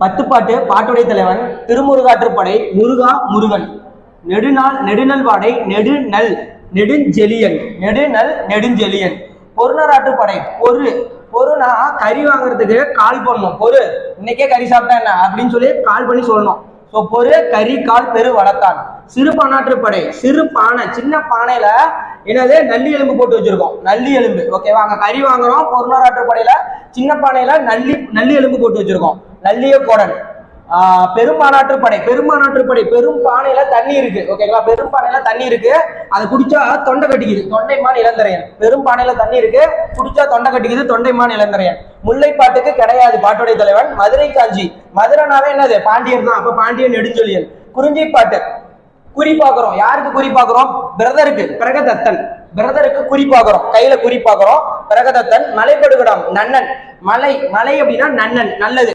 பத்துப்பாட்டு பாட்டுடை தலைவன் திருமுருகாற்றுப்படை முருகா முருகன் நெடுநல் வாடை நெடுஞ்செழியன் நெடுஞ்செழியன் பொருணராற்றுப்படை பொருனா கறி வாங்குறதுக்கு கால் பண்ணணும். இன்னைக்கே கறி சாப்பிட்டா என்ன அப்படின்னு சொல்லி கால் பண்ணி சொல்லணும். பொரு கறி கால் பெரு வளர்த்தான். சிறு பானாற்றுப்படை சிறு பானை சின்ன பானையில என்னது நல்லி எலும்பு போட்டு வச்சிருக்கோம். நல்லி எலும்பு ஓகேவா, அங்க கறி வாங்குறோம். பொருணராற்றுப்படையில சின்ன பானையில நல்லி எலும்பு போட்டு வச்சிருக்கோம். நல்லிய கோடன். பெரும்பானாற்றுப்படை பெரும் பானையில தண்ணி இருக்கு ஓகேங்களா. பெரும் பானையில தண்ணி இருக்கு, அதை குடிச்சா தொண்டை கட்டிக்குது. தொண்டைமான் இளந்தரையன். பெரும் பானையில தண்ணி இருக்கு, குடிச்சா தொண்டை கட்டிக்குது. தொண்டைமான் இளந்தரையன். முல்லைப்பாட்டுக்கு கிடையாது பாட்டுடை தலைவன். மதுரை காஞ்சி. மதுரைனாவே என்னது பாண்டியர் தான். அப்ப பாண்டியன் நெடுஞ்செழியன். குறிஞ்சி பாட்டு குறி பாக்குறோம். யாருக்கு குறி பாக்குறோம்? பிரதருக்கு பிரகதத்தன். பிரதருக்கு குறி பாக்குறோம், கையில குறி பாக்குறோம். பிரகதத்தன். மலைப்படுகடம் நன்னன். மலை அப்படின்னா நன்னன் நல்லது.